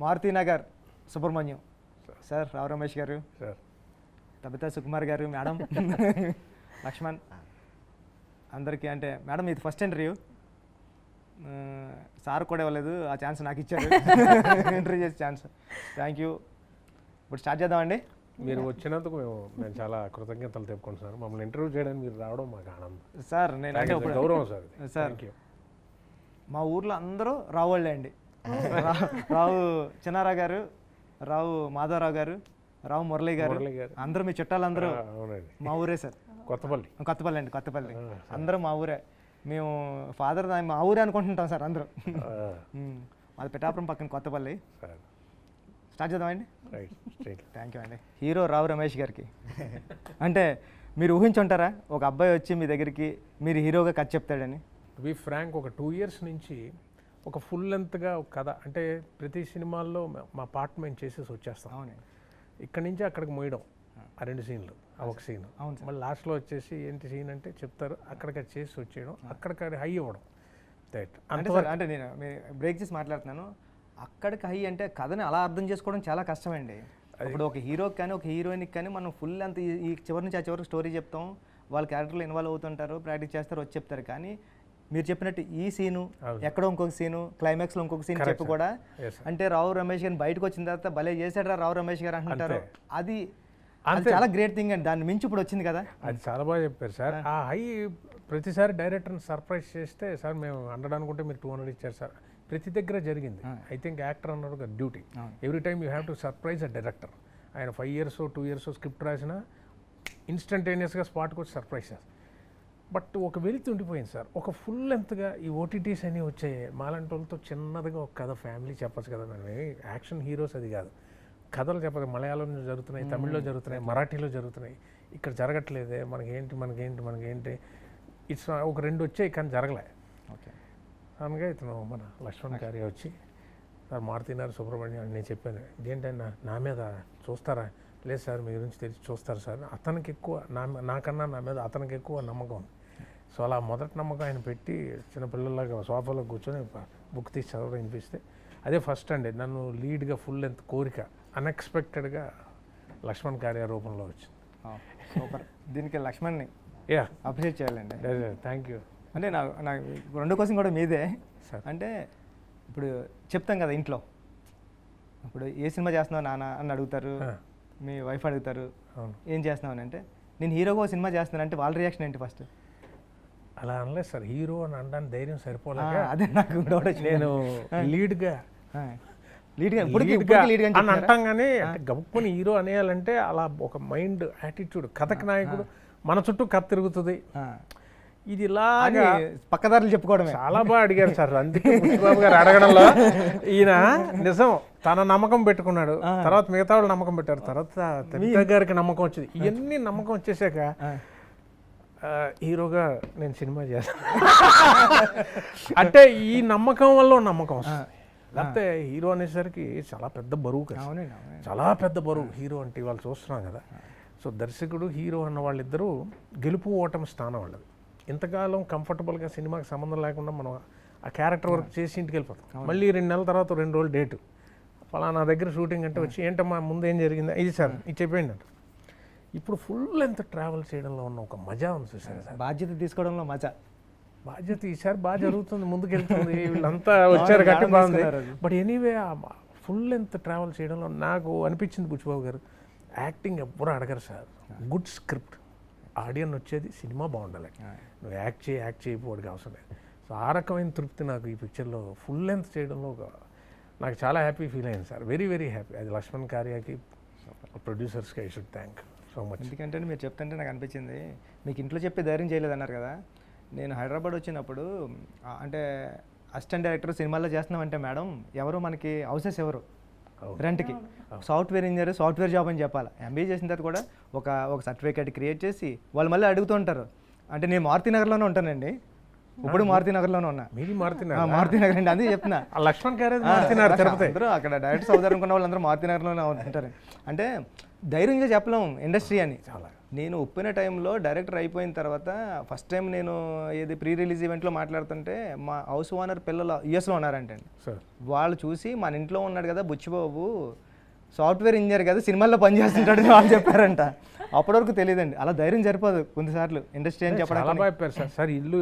Maruthi Nagar Subrahmanyam sir, Rao Ramesh గారు sir, Tabitha Sukumar గారు, madam Laxman, అందరికీ. అంటే మేడం ఇది ఫస్ట్ ఇంటర్వ్యూ, సార్ కూడా ఇవ్వలేదు, ఆ ఛాన్స్ నాకు ఇచ్చారు ఇంటర్వ్యూ చేసే ఛాన్స్. Thank you. ఇప్పుడు స్టార్ట్ చేద్దామండి. మీరు వచ్చినందుకు మేము చాలా కృతజ్ఞతలు చెప్పుకుంటున్నాను. మమ్మల్ని ఇంటర్వ్యూ చేయడానికి మీరు రావడం మాకు ఆనందం సార్. నేను అంటే గౌరవం సార్. సార్ మా ఊర్లో అందరూ రావుళ్ళే అండి. రావు చిన్నారావు గారు, రావు మాధవరావు గారు, రావు మురళి గారు, అందరూ మీ చుట్టాలందరూ మా ఊరే సార్. కొత్తపల్లి అండి, కొత్తపల్లి. అందరూ మా ఊరే. మేము ఫాదర్ మా ఊరే అనుకుంటుంటాం సార్ అందరూ. మాది పిఠాపురం పక్కన కొత్తపల్లి. స్టార్ట్ చేద్దామండి. థ్యాంక్ యూ అండి. హీరో రావు రమేష్ గారికి అంటే మీరు ఊహించుంటారా ఒక అబ్బాయి వచ్చి మీ దగ్గరికి మీరు హీరోగా కథ చెప్తాడని? టు బి ఫ్రాంక్, ఒక 2 years నుంచి ఒక ఫుల్ లెంత్గా ఒక కథ, అంటే ప్రతి సినిమాల్లో మా పార్ట్ మేము చేసేసి వచ్చేస్తాం. అవును. ఇక్కడి నుంచి అక్కడికి మోయడం, ఆ 2 scenes, ఆ ఒక సీన్. అవును. మళ్ళీ లాస్ట్లో వచ్చేసి ఏంటి సీన్ అంటే చెప్తారు, అక్కడికి చేసి వచ్చేయడం, అక్కడికి హై ఇవ్వడం. అంటే సార్, అంటే నేను బ్రేక్ చేసి మాట్లాడుతున్నాను. అక్కడికి హై అంటే కథని అలా అర్థం చేసుకోవడం చాలా కష్టమండి. ఇప్పుడు ఒక హీరోకి కానీ ఒక హీరోయిన్కి కానీ మనం ఫుల్ అంత ఈ చివరి నుంచి ఆ చివరికి స్టోరీ చెప్తాం, వాళ్ళ క్యారెక్టర్లో ఇన్వాల్వ్ అవుతుంటారు, ప్రాక్టీస్ చేస్తారు, వచ్చి చెప్తారు. కానీ మీరు చెప్పినట్టు ఈ సీను, ఎక్కడో ఇంకొక సీను, క్లైమాక్స్లో ఇంకొక సీన్ చెప్పి కూడా అంటే రావు రమేష్ గారిని బయటకు వచ్చిన తర్వాత భలే చేశాడు రావు రమేష్ గారు అంటారు. అది చాలా గ్రేట్ థింగ్ అండి. దాని మించి ఇప్పుడు వచ్చింది కదా. అది చాలా బాగా చెప్పారు సార్. ఆ హై ప్రతిసారి డైరెక్టర్ని సర్ప్రైజ్ చేస్తే, సార్ మేము 100 అనుకుంటే మీరు 200 ఇచ్చారు సార్, ప్రతి దగ్గర జరిగింది. ఐ థింక్ యాక్టర్ అన్నారు కదా duty, every time you have to surprise a director. ఆయన 5 years 2 years స్క్రిప్ట్ రాసినా ఇన్స్టంటేనియస్గా స్పాట్కి వచ్చి సర్ప్రైజ్ చేస్తారు. బట్ ఒక వెలితి ఉండిపోయింది సార్. ఒక ఫుల్ లెంత్గా ఈ ఓటీటీస్ అని వచ్చాయి, మాలాంటి వాళ్ళతో చిన్నదిగా ఒక కథ ఫ్యామిలీ చెప్పచ్చు కదా. మేము యాక్షన్ హీరోస్ అది కాదు, కథలు చెప్పదు. మలయాళంలో జరుగుతున్నాయి, తమిళ్లో జరుగుతున్నాయి, మరాఠీలో జరుగుతున్నాయి, ఇక్కడ జరగట్లేదే, మనకేంటి ఇట్స్ ఒక 2 వచ్చాయి కానీ జరగలే. ఓకే, అనగా ఇతను మన లక్ష్మణ్ గారి వచ్చి, సార్ మారుతినగర్ సుబ్రహ్మణ్యం అని నేను చెప్పాను. ఇదేంటన్నా నా మీద చూస్తారా? లేదు సార్, మీ గురించి తెలిసి చూస్తారు సార్. అతనికి ఎక్కువ నాకన్నా నా మీద అతనికి ఎక్కువ నమ్మకం ఉంది. సో అలా మొదటి నమ్మకం ఆయన పెట్టి చిన్నపిల్లలాగా సోఫాలో కూర్చొని బుక్ తీసి చదవడం వినిపిస్తే అదే ఫస్ట్ అండి నన్ను లీడ్గా ఫుల్ లెంత్ కోరిక అన్ఎక్స్పెక్టెడ్గా లక్ష్మణ్ కార్య రూపంలో వచ్చింది. సూపర్. దీనికి లక్ష్మణ్ని అప్రిషియేట్ చేయాలండి. Thank you. అంటే నాకు 2 క్వశ్చన్ కూడా మీదే. అంటే ఇప్పుడు చెప్తాం కదా ఇంట్లో, ఇప్పుడు ఏ సినిమా చేస్తున్నావు నాన్న అని అడుగుతారు, మీ వైఫ్ అడుగుతారు ఏం చేస్తున్నావు అని. అంటే నేను హీరోగా సినిమా చేస్తున్నాను అంటే వాళ్ళ రియాక్షన్ ఏంటి ఫస్ట్? అలా అనలేదు సార్, హీరో అని అనడానికి ధైర్యం సరిపోలేక అదే నాకు డౌట్ వచ్చింది. నేను లీడ్గా అని అంటాం కానీ గబుక్కుని హీరో అనేయాలంటే అలా ఒక మైండ్ యాటిట్యూడ్. కథకి నాయకుడు, మన చుట్టూ కథ తిరుగుతుంది, ఇది ఇలాగా పక్కదారులు చెప్పుకోవడం. చాలా బాగా అడిగారు సార్. అందుకే బుచ్చిబాబు గారు అడగడంలో ఈయన నిజం తన నమ్మకం పెట్టుకున్నాడు, తర్వాత మిగతా వాళ్ళు నమ్మకం పెట్టారు, తర్వాత తబితా గారికి నమ్మకం వచ్చింది. ఇవన్నీ నమ్మకం వచ్చేసాక హీరోగా నేను సినిమా చేస్తాను అంటే ఈ నమ్మకం వల్ల నమ్మకం వస్తుంది. లేకపోతే హీరో అనేసరికి చాలా పెద్ద బరువు కదా, చాలా పెద్ద బరువు హీరో అంటే. వాళ్ళు చూస్తున్నాం కదా. సో దర్శకుడు హీరో అన్న వాళ్ళిద్దరూ గెలుపు ఓటమి స్థానం వాళ్ళది. ఇంతకాలం కంఫర్టబుల్గా సినిమాకి సంబంధం లేకుండా మనం ఆ క్యారెక్టర్ వర్క్ చేసి ఇంటికి వెళ్ళిపోతాం. మళ్ళీ 2 నెలల తర్వాత 2 రోజులు డేటు, ఫలానా దగ్గర షూటింగ్ అంటే వచ్చి ఏంటమ్మా ముందు ఏం జరిగింది, ఇది సార్ ఇది చెప్పేయండి అంట. ఇప్పుడు ఫుల్ లెంత్ ట్రావెల్ చేయడంలో ఉన్న ఒక మజా ఉంది చూసారు సార్. బాధ్యత తీసుకోవడంలో మజా. బాధ్యత ఈసారి బాగా జరుగుతుంది, ముందుకెళ్తుంది, వీళ్ళంతా వచ్చారు గట్టి బాగుంది. బట్ ఎనీవే ఆ ఫుల్ లెంత్ ట్రావెల్ చేయడంలో నాకు అనిపించింది, బుచ్చిబాబు గారు యాక్టింగ్ ఎవ్వరూ అడగరు సార్, గుడ్ స్క్రిప్ట్, ఆడియన్ వచ్చేది సినిమా బాగుండాలి, నువ్వు యాక్ట్ చేయకపోవడానికి అవసరం లేదు. సో ఆ రకమైన తృప్తి నాకు ఈ పిక్చర్లో ఫుల్ లెంత్ చేయడంలో నాకు చాలా హ్యాపీ ఫీల్ అయింది సార్. Very very happy. అది లక్ష్మణ్ కార్యాకి, ప్రొడ్యూసర్స్కి I should thank so much. ఎందుకంటే మీరు చెప్తుంటే నాకు అనిపించింది, మీకు ఇంట్లో చెప్పి ధైర్యం చేయలేదన్నారు కదా. నేను హైదరాబాద్ వచ్చినప్పుడు అంటే అసిస్టెంట్ డైరెక్టర్ సినిమాల్లో చేస్తున్నామంటే మేడం ఎవరు మనకి హౌసెస్ ఎవరు రెంట్కి, సాఫ్ట్వేర్ ఇంజనీర్ సాఫ్ట్వేర్ జాబ్ అని చెప్పాలి. ఎంబీఏ చేసిన తర్వాత కూడా ఒక సర్టిఫికేట్ క్రియేట్ చేసి వాళ్ళు మళ్ళీ అడుగుతూ ఉంటారు. అంటే నేను మారుతినగర్లోనే ఉంటానండి, ఇప్పుడు మారుతినగర్లోనే ఉన్నా. మీది మారుతినగర్ అండి, అందుకే చెప్తున్నా. లక్ష్మణ్ గారు అందరూ అక్కడ డైరెక్ట్ అవుతారు అనుకున్న వాళ్ళందరూ మారుతినగర్లోనే ఉంటారు. అంటే ధైర్యంగా చెప్పలేము ఇండస్ట్రీ అని. నేను ఒప్పిన టైంలో డైరెక్టర్ అయిపోయిన తర్వాత ఫస్ట్ టైం నేను ఏది ప్రీ రిలీజ్ ఈవెంట్లో మాట్లాడుతుంటే మా హౌస్ ఓనర్ పిల్లలు యూఎస్లో ఉన్నారంటండి. వాళ్ళు చూసి మన ఇంట్లో ఉన్నాడు కదా బుచ్చిబాబు సాఫ్ట్వేర్ ఇంజనీర్ కదా సినిమాల్లో పనిచేస్తుంటాడు అని వాళ్ళు చెప్పారంట. అప్పటి వరకు తెలియదండి. అలా ధైర్యం సరిపోదు కొన్నిసార్లు ఇండస్ట్రీ అని చెప్పడానికి. చాలా బాగా చెప్పారు సార్. సార్ ఇల్లు